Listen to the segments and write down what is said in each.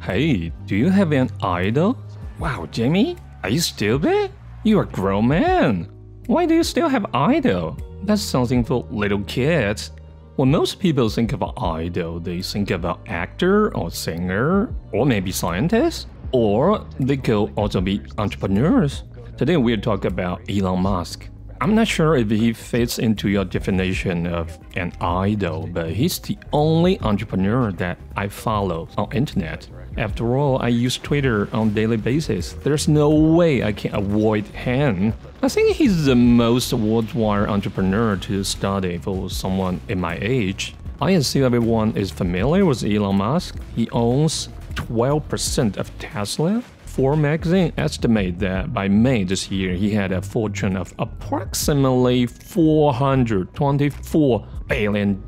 Hey, do you have an idol? Wow, Jimmy, are you stupid? You're a grown man. Why do you still have idol? That's something for little kids. When most people think of an idol, they think about actor or singer, or maybe scientist, or they could also be entrepreneurs. Today we'll talk about Elon Musk. I'm not sure if he fits into your definition of an idol, but he's the only entrepreneur that I follow on internet. After all, I use Twitter on a daily basis. There's no way I can avoid him. I think he's the most worthwhile entrepreneur to study for someone in my age. I assume everyone is familiar with Elon Musk. He owns 12% of Tesla. Forbes magazine estimates that by May this year, he had a fortune of approximately $424 billion.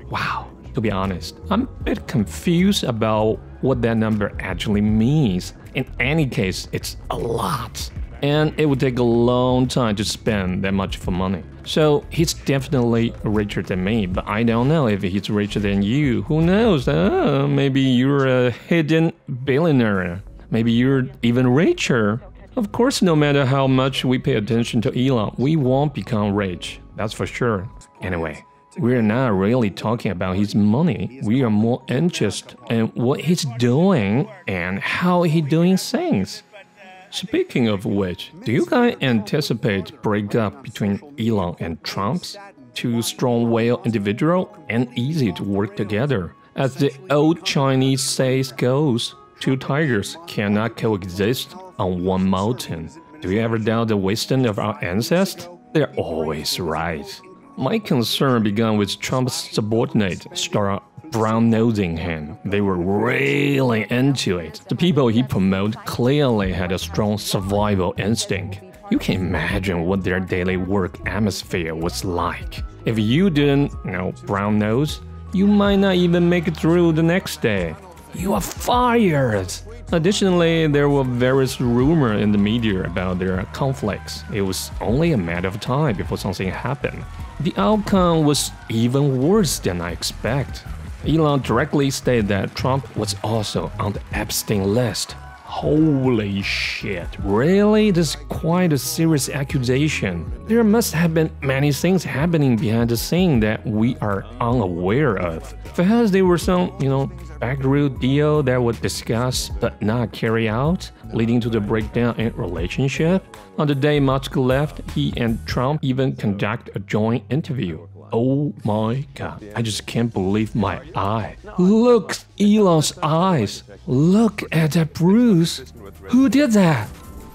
Wow. To be honest, I'm a bit confused about what that number actually means. In any case, it's a lot. And it would take a long time to spend that much for money. So he's definitely richer than me, but I don't know if he's richer than you. Who knows? Maybe you're a hidden billionaire. Maybe you're even richer. Of course, no matter how much we pay attention to Elon, we won't become rich. That's for sure. Anyway, we're not really talking about his money. We are more interested in what he's doing and how he's doing things. Speaking of which, do you guys anticipate breakup between Elon and Trump's? Two strong-willed individuals and easy to work together. As the old Chinese saying goes, two tigers cannot coexist on one mountain. Do you ever doubt the wisdom of our ancestors? They're always right. My concern began with Trump's subordinate start brown-nosing him. They were really into it. The people he promoted clearly had a strong survival instinct. You can imagine what their daily work atmosphere was like. If you didn't, brown nose, you might not even make it through the next day. You are fired! Additionally, there were various rumors in the media about their conflicts. It was only a matter of time before something happened. The outcome was even worse than I expected. Elon directly stated that Trump was also on the Epstein list. Holy shit, really? This is quite a serious accusation. There must have been many things happening behind the scene that we are unaware of. Perhaps there were some, backroom deal that was discussed but not carried out, leading to the breakdown in relationship. On the day Musk left, he and Trump even conducted a joint interview. Oh my god, I just can't believe my eye. Look, Elon's eyes. Look at that bruise. Who did that?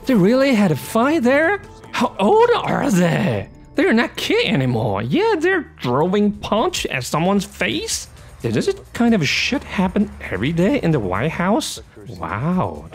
They really had a fight there? How old are they? They're not kids anymore. Yeah, they're throwing punch at someone's face. Does this kind of shit happen every day in the White House? Wow.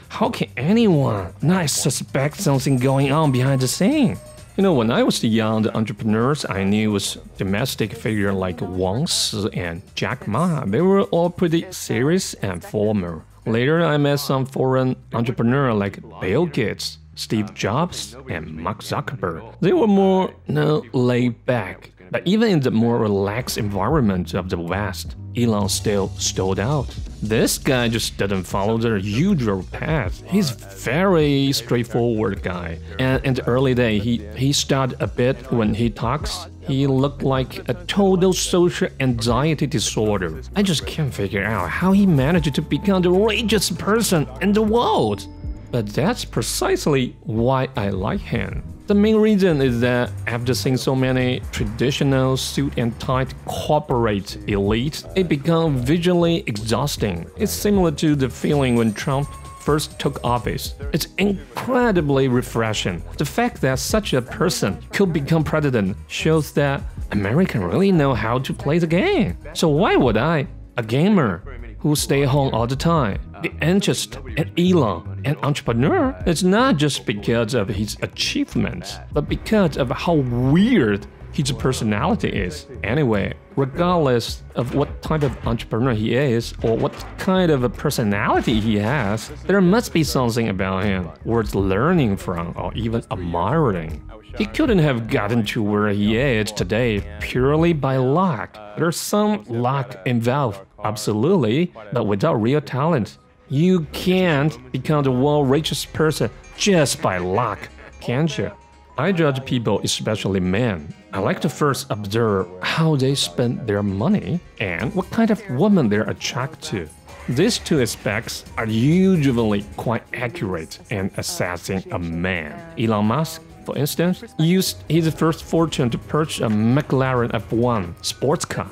How can anyone not suspect something going on behind the scene? When I was young, the entrepreneurs I knew was domestic figures like Wang Si and Jack Ma. They were all pretty serious and formal. Later, I met some foreign entrepreneurs like Bill Gates, Steve Jobs, and Mark Zuckerberg. They were more, laid back. But even in the more relaxed environment of the West, Elon still stood out. This guy just doesn't follow the usual path. He's very straightforward guy. And in the early day, he stuttered a bit when he talks. He looked like a total social anxiety disorder. I just can't figure out how he managed to become the richest person in the world. But that's precisely why I like him. The main reason is that after seeing so many traditional suit and tie corporate elites, it becomes visually exhausting. It's similar to the feeling when Trump first took office. It's incredibly refreshing. The fact that such a person could become president shows that Americans really know how to play the game. So why would I, a gamer who stay home all the time, be interested in Elon, an entrepreneur? It's not just because of his achievements, but because of how weird his personality is. Anyway, regardless of what type of entrepreneur he is or what kind of a personality he has, there must be something about him worth learning from or even admiring. He couldn't have gotten to where he is today purely by luck. There's some luck involved Absolutely, but without real talent. You can't become the world's richest person just by luck, can't you? I judge people, especially men. I like to first observe how they spend their money and what kind of woman they're attracted to. These two aspects are usually quite accurate in assessing a man. Elon Musk, for instance, used his first fortune to purchase a McLaren F1 sports car,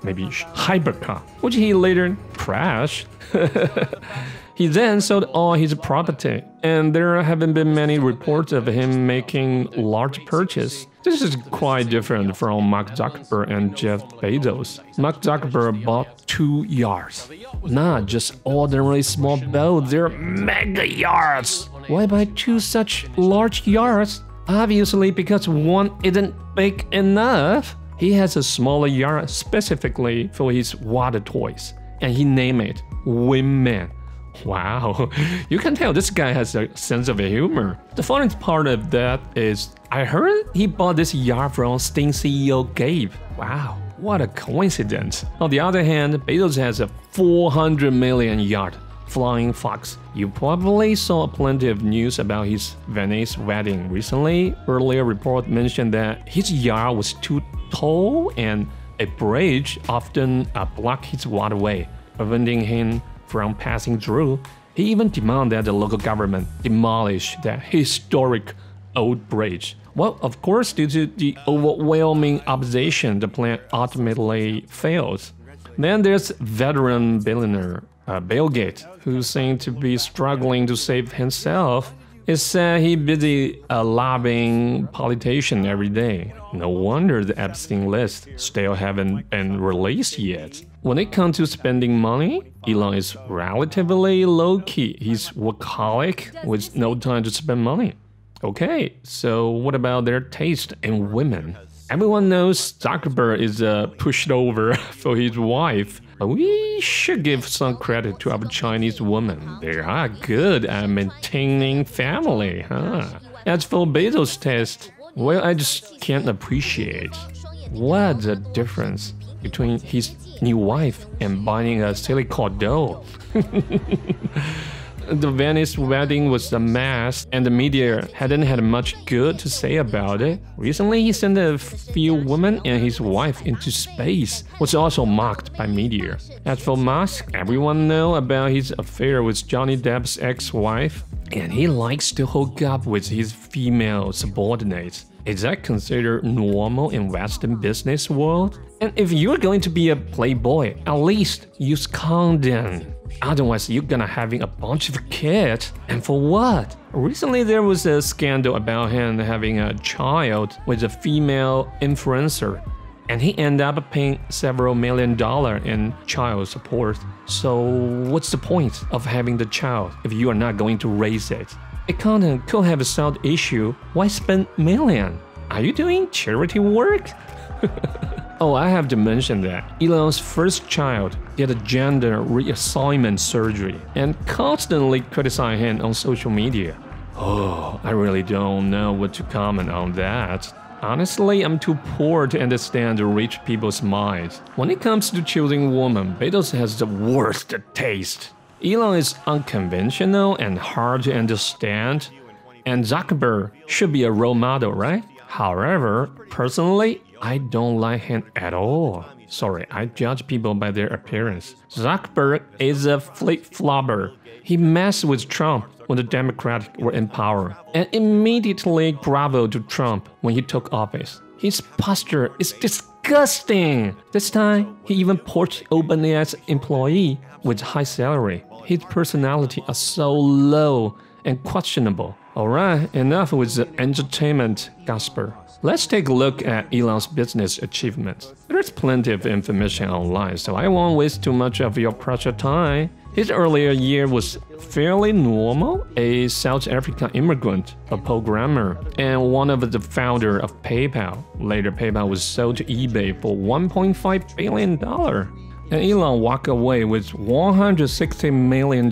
maybe hypercar, which he later crashed. He then sold all his property, and there haven't been many reports of him making large purchases. This is quite different from Mark Zuckerberg and Jeff Bezos. Mark Zuckerberg bought 2 yachts. Not just ordinary small boats, they're mega yachts. Why buy 2 such large yachts? Obviously because one isn't big enough. He has a smaller yacht specifically for his water toys, and he named it Women. Wow, you can tell this guy has a sense of humor. The funny part of that is, I heard he bought this yacht from Steam CEO Gabe. Wow, what a coincidence. On the other hand, Bezos has a 400 million yacht, Flying Fox. You probably saw plenty of news about his Venice wedding recently. Earlier report mentioned that his yacht was too tall and a bridge often blocked his waterway, preventing him from passing through. He even demanded that the local government demolish that historic old bridge. Well, of course, due to the overwhelming opposition, the plan ultimately fails. Then there's veteran billionaire Bill Gates, who seemed to be struggling to save himself. It's said he's busy lobbying politicians every day. No wonder the Epstein list still haven't been released yet. When it comes to spending money, Elon is relatively low-key. He's workaholic with no time to spend money. Okay, so what about their taste in women? Everyone knows Zuckerberg is a pushover for his wife, but we should give some credit to our Chinese women. They are good at maintaining family, huh? As for Bezos' taste, well, I just can't appreciate what's the difference between his new wife and buying a silicone doll. The Venice wedding was a mess, and the media hadn't had much good to say about it. Recently, he sent a few women and his wife into space, which was also mocked by media. As for Musk, everyone knows about his affair with Johnny Depp's ex-wife, and he likes to hook up with his female subordinates. Is that considered normal in Western business world? And if you're going to be a playboy, at least use condom. Otherwise, you're gonna having a bunch of kids. And for what? Recently, there was a scandal about him having a child with a female influencer, and he ended up paying several $1 million in child support. So what's the point of having the child if you are not going to raise it? A content could have a sound issue. Why spend million? Are you doing charity work? Oh, I have to mention that Elon's first child did a gender reassignment surgery and constantly criticized him on social media. Oh, I really don't know what to comment on that. Honestly, I'm too poor to understand the rich people's minds. When it comes to choosing women, Bezos has the worst taste. Elon is unconventional and hard to understand, and Zuckerberg should be a role model, right? However, personally, I don't like him at all. Sorry, I judge people by their appearance. Zuckerberg is a flip-flopper. He messed with Trump when the Democrats were in power, and immediately groveled to Trump when he took office. His posture is disgusting. This time, he even poached OpenAI's employee with high salary. His personality is so low and questionable. Alright, enough with the entertainment gospel. Let's take a look at Elon's business achievements. There's plenty of information online, so I won't waste too much of your precious time. His earlier year was fairly normal. A South African immigrant, a programmer, and one of the founders of PayPal. Later, PayPal was sold to eBay for $1.5 billion. And Elon walked away with $160 million.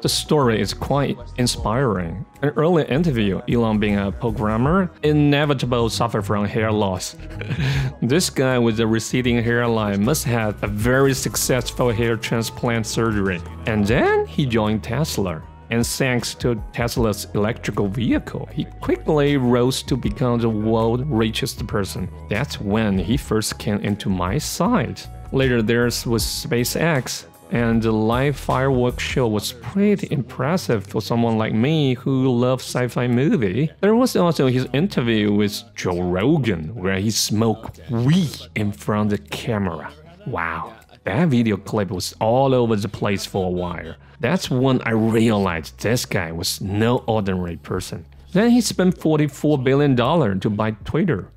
The story is quite inspiring. An early interview, Elon being a programmer, inevitably suffered from hair loss. This guy with a receding hairline must have a very successful hair transplant surgery. And then he joined Tesla. And thanks to Tesla's electrical vehicle, he quickly rose to become the world's richest person. That's when he first came into my sight. Later there was SpaceX, and the live fireworks show was pretty impressive for someone like me who loves sci-fi movie. There was also his interview with Joe Rogan, where he smoked weed in front of the camera. Wow, that video clip was all over the place for a while. That's when I realized this guy was no ordinary person. Then he spent $44 billion to buy Twitter.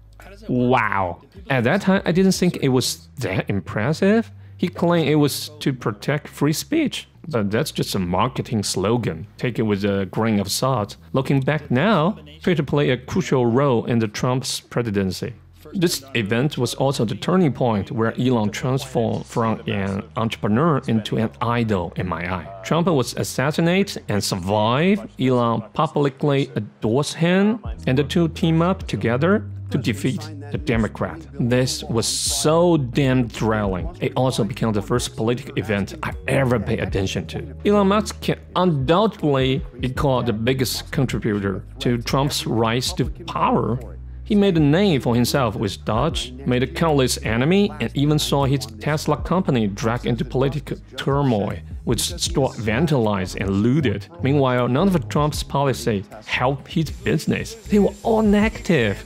Wow. At that time, I didn't think it was that impressive. He claimed it was to protect free speech. But that's just a marketing slogan. Take it with a grain of salt. Looking back now, Twitter played a crucial role in the Trump's presidency. This event was also the turning point where Elon transformed from an entrepreneur into an idol in my eye. Trump was assassinated and survived. Elon publicly adores him, and the two team up together to defeat the Democrat. This was so damn thrilling. It also became the first political event I ever paid attention to. Elon Musk can undoubtedly be called the biggest contributor to Trump's rise to power. He made a name for himself with Dodge, made a countless enemy, and even saw his Tesla company dragged into political turmoil, with store vandalized and looted. Meanwhile, none of Trump's policies helped his business. They were all negative.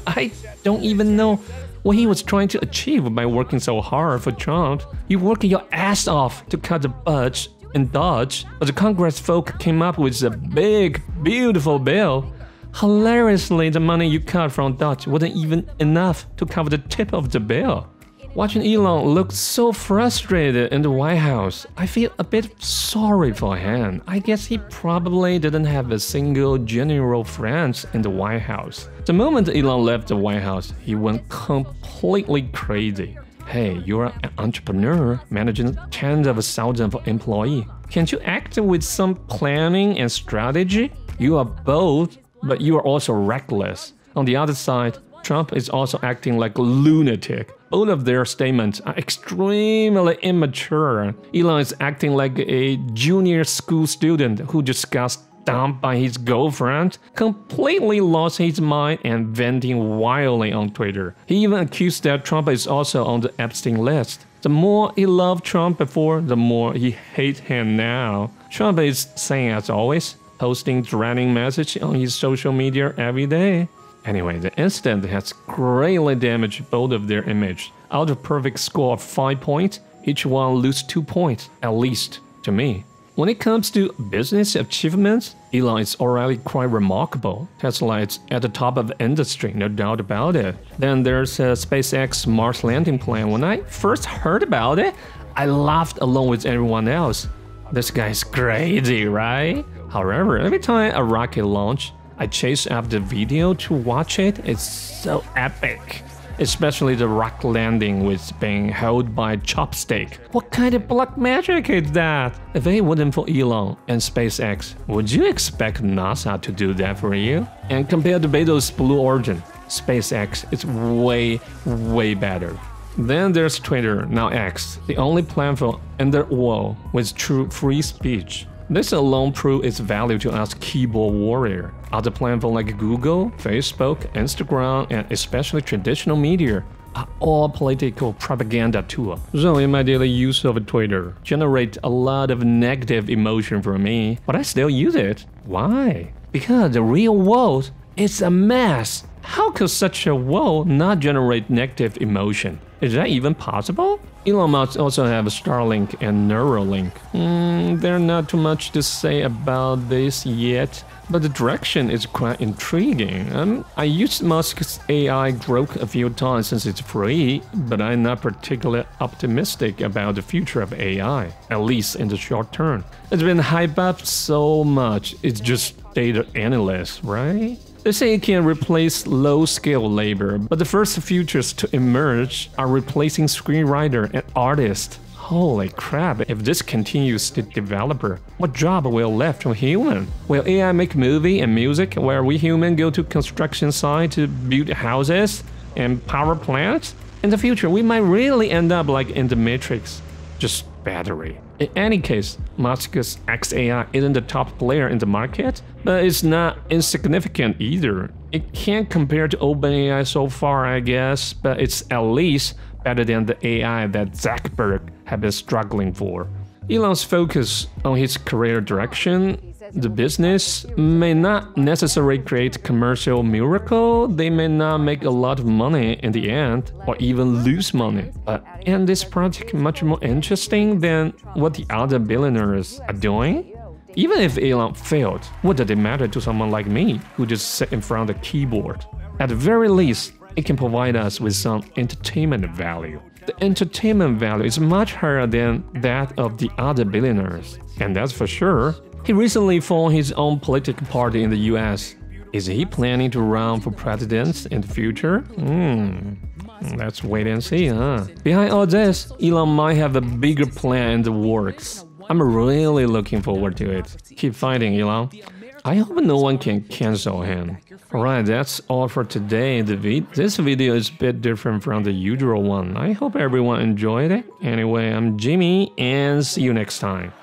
I don't even know what he was trying to achieve by working so hard for Trump. You worked your ass off to cut the budget in Dodge, but the Congress folk came up with a big, beautiful bill. Hilariously, the money you cut from Dodge wasn't even enough to cover the tip of the bill. Watching Elon look so frustrated in the White House, I feel a bit sorry for him. I guess he probably didn't have a single genuine friend in the White House. The moment Elon left the White House, he went completely crazy. Hey, you're an entrepreneur managing tens of thousands of employees. Can't you act with some planning and strategy? You are bold, but you are also reckless. On the other side, Trump is also acting like a lunatic. Both of their statements are extremely immature. Elon is acting like a junior school student who just got dumped by his girlfriend, completely lost his mind and venting wildly on Twitter. He even accused that Trump is also on the Epstein list. The more he loved Trump before, the more he hates him now. Trump is saying as always, posting threatening messages on his social media every day. Anyway, the incident has greatly damaged both of their image. Out of a perfect score of 5 points, each one loses 2 points, at least to me. When it comes to business achievements, Elon is already quite remarkable. Tesla is at the top of the industry, no doubt about it. Then there's a SpaceX Mars landing plan. When I first heard about it, I laughed along with everyone else. This guy's crazy, right? However, every time a rocket launches, I chase after the video to watch it. It's so epic. Especially the rocket landing with being held by a chopstick. What kind of black magic is that? If it wasn't for Elon and SpaceX, would you expect NASA to do that for you? And compared to Bezos' Blue Origin, SpaceX is way better. Then there's Twitter, now X, the only platform in the world with true free speech. This alone proves its value to us keyboard warrior. Other platforms like Google, Facebook, Instagram, and especially traditional media are all political propaganda tools. So in my daily use of Twitter, generate a lot of negative emotion for me, but I still use it. Why? Because the real world is a mess. How could such a world not generate negative emotion? Is that even possible? Elon Musk also have Starlink and Neuralink. There's not too much to say about this yet, but the direction is quite intriguing. I used Musk's AI growth a few times since it's free, but I'm not particularly optimistic about the future of AI, at least in the short term. It's been hyped up so much, it's just data endless, right? They say it can replace low-skill labor, but the first futures to emerge are replacing screenwriter and artists. Holy crap, if this continues to develop, what job will left to human? Will AI make movie and music where we human go to construction site to build houses and power plants? In the future, we might really end up like in the Matrix, just battery. In any case, Musk's XAI isn't the top player in the market, but it's not insignificant either. It can't compare to OpenAI so far, I guess, but it's at least better than the AI that Zuckerberg have been struggling for. Elon's focus on his career direction, the business, may not necessarily create commercial miracle, they may not make a lot of money in the end, or even lose money. But isn't this project much more interesting than what the other billionaires are doing? Even if Elon failed, what does it matter to someone like me, who just sit in front of the keyboard? At the very least, it can provide us with some entertainment value. The entertainment value is much higher than that of the other billionaires. And that's for sure. He recently formed his own political party in the US. Is he planning to run for president in the future? Let's wait and see, huh? Behind all this, Elon might have a bigger plan in the works. I'm really looking forward to it. Keep fighting, Elon. I hope no one can cancel him. Alright, that's all for today. This video is a bit different from the usual one. I hope everyone enjoyed it. Anyway, I'm Jimmy, and see you next time.